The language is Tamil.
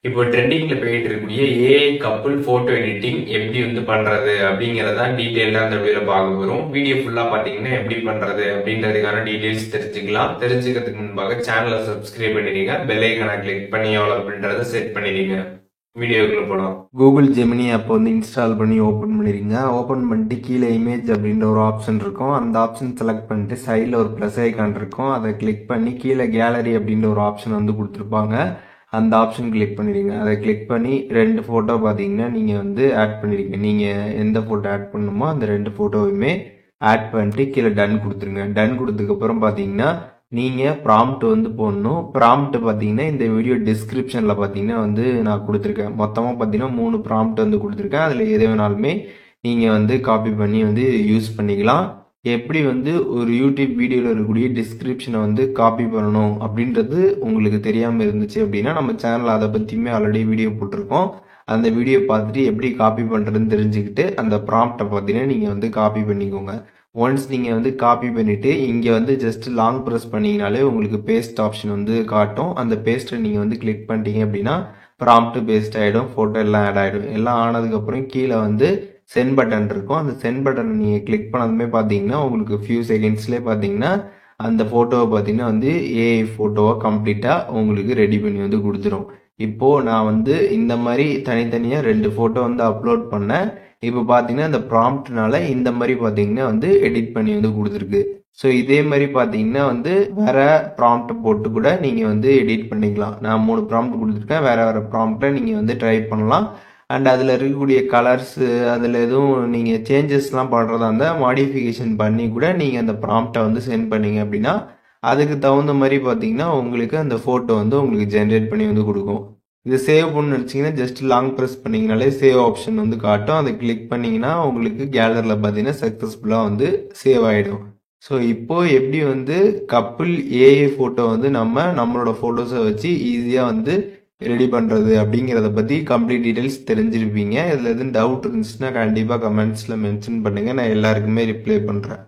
இப்போ ட்ரெண்டிங்ல போயிட்டு இருக்கக்கூடிய ஏஐ கப்புள் போட்டோ எடிட்டிங் எப்படி பண்றது அப்படிங்கறத டீடைலா அந்த வீடியோல பார்க்க போறோம். வீடியோ ஃபுல்லா பாத்தீங்கன்னா எப்படி பண்றது அப்படின்றதுக்கான டீடைல்ஸ் தெரிஞ்சுக்கலாம். தெரிஞ்சுக்கிறதுக்கு முன்பாக சேனலை சப்ஸ்கிரைப் பண்ணிடுங்க, பெல் ஐகானை கிளிக் பண்ணி எவ்வளோ அப்படின்றத செட் பண்ணிடுங்க. வீடியோக்குள்ள போலாம். கூகுள் ஜெமினி ஆப் இன்ஸ்டால் பண்ணி ஓப்பன் பண்ணிடுங்க. ஓப்பன் பண்ணிட்டு கீழே இமேஜ் அப்படின்ற ஒரு ஆப்ஷன் இருக்கும். அந்த ஆப்ஷன் செலக்ட் பண்ணிட்டு சைடில் ஒரு ப்ளஸ் ஐகான் இருக்கும். அதை கிளிக் பண்ணி கீழே கேலரி அப்படின்ற ஒரு ஆப்ஷன் கொடுத்துருப்பாங்க. அந்த ஆப்ஷன் கிளிக் பண்ணிடுங்க. அதை கிளிக் பண்ணி 2 ஃபோட்டோ பார்த்தீங்கன்னா நீங்கள் ஆட் பண்ணிடுங்க. நீங்கள் எந்த ஃபோட்டோ ஆட் பண்ணணுமோ அந்த 2 ஃபோட்டோவுமே ஆட் பண்ணிட்டு கீழே டன் கொடுத்துருங்க. டன் கொடுத்ததுக்கப்புறம் பார்த்தீங்கன்னா நீங்கள் ப்ராம்ப்ட் போடணும். ப்ராம்ப்ட் பார்த்தீங்கன்னா இந்த வீடியோ டிஸ்கிரிப்ஷனில் பார்த்தீங்கன்னா நான் கொடுத்துருக்கேன். மொத்தமாக பார்த்தீங்கன்னா 3 ப்ராம்ப்ட் கொடுத்துருக்கேன். அதில் எது வேணாலுமே நீங்கள் காப்பி பண்ணி யூஸ் பண்ணிக்கலாம். எப்படி ஒரு யூடியூப் வீடியோவில் இருக்கக்கூடிய டிஸ்கிரிப்ஷனை காப்பி பண்ணணும் அப்படின்றது உங்களுக்கு தெரியாமல் இருந்துச்சு அப்படின்னா நம்ம சேனல் அதை பற்றியுமே ஆல்ரெடி வீடியோ போட்டிருக்கோம். அந்த வீடியோ பார்த்துட்டு எப்படி காப்பி பண்ணுறதுன்னு தெரிஞ்சுக்கிட்டு அந்த ப்ராம்ப்டை பார்த்தீங்கன்னா நீங்கள் காப்பி பண்ணிக்கோங்க. ஒன்ஸ் நீங்கள் காப்பி பண்ணிவிட்டு இங்கே ஜஸ்ட் லாங் ப்ரெஸ் பண்ணிங்கனாலே உங்களுக்கு பேஸ்ட் ஆப்ஷன் காட்டும். அந்த பேஸ்ட்டை நீங்கள் கிளிக் பண்ணிட்டீங்க அப்படின்னா ப்ராம்ப்ட் பேஸ்ட் ஆகிடும், ஃபோட்டோ எல்லாம் ஆட் ஆகிடும். எல்லாம் ஆனதுக்கப்புறம் கீழே சென்ட் பட்டன் இருக்கும். அந்த சென்ட் பட்டனை நீங்கள் கிளிக் பண்ணதுமே பார்த்தீங்கன்னா உங்களுக்கு ஃபியூ செகண்ட்ஸ்லேயே பார்த்தீங்கன்னா அந்த ஃபோட்டோவை பார்த்தீங்கன்னா ஏஐ ஃபோட்டோவாக கம்ப்ளீட்டாக உங்களுக்கு ரெடி பண்ணி கொடுத்துரும். இப்போது நான் இந்த மாதிரி தனித்தனியாக 2 ஃபோட்டோ அப்லோட் பண்ணேன். இப்போ பார்த்தீங்கன்னா இந்த ப்ராம்ப்ட்னால இந்த மாதிரி பார்த்தீங்கன்னா எடிட் பண்ணி கொடுத்துருக்கு. ஸோ இதே மாதிரி பார்த்தீங்கன்னா வேற ப்ராம்ப்ட் போட்டு கூட நீங்கள் எடிட் பண்ணிக்கலாம். நான் 3 ப்ராம்ப்ட் கொடுத்துருக்கேன். வேற வேற ப்ராம்ப்டை நீங்கள் ட்ரை பண்ணலாம். அண்ட் அதில் இருக்கக்கூடிய கலர்ஸு அதில் எதுவும் நீங்கள் சேஞ்சஸ்லாம் பண்ணுறதா இருந்தால் மாடிஃபிகேஷன் பண்ணி கூட நீங்கள் அந்த ப்ராம்ப்டை சென்ட் பண்ணீங்க அப்படின்னா அதுக்கு தகுந்த மாதிரி பார்த்தீங்கன்னா உங்களுக்கு அந்த ஃபோட்டோ உங்களுக்கு ஜென்ரேட் பண்ணி கொடுக்கும். இது சேவ் பண்ணு நினச்சிங்கன்னா ஜஸ்ட் லாங் ப்ரெஸ் பண்ணிங்கனாலே சேவ் ஆப்ஷன் காட்டும். அதை கிளிக் பண்ணிங்கன்னா உங்களுக்கு கேலரியில் பார்த்தீங்கன்னா சக்ஸஸ்ஃபுல்லாக சேவ் ஆகிடும். ஸோ இப்போது எப்படி கப்புள் ஏஐ ஃபோட்டோ நம்மளோட ஃபோட்டோஸை வச்சு ஈஸியாக ரெடி பண்ணுறது அப்படிங்கிறத பற்றி கம்ப்ளீட் டீட்டெயில்ஸ் தெரிஞ்சிருப்பீங்க. இதில் எதுவும் டவுட் இருந்துச்சுன்னா கண்டிப்பாக கமெண்ட்ஸில் மென்ஷன் பண்ணுங்கள். நான் எல்லாருக்குமே ரிப்ளை பண்ணுறேன்.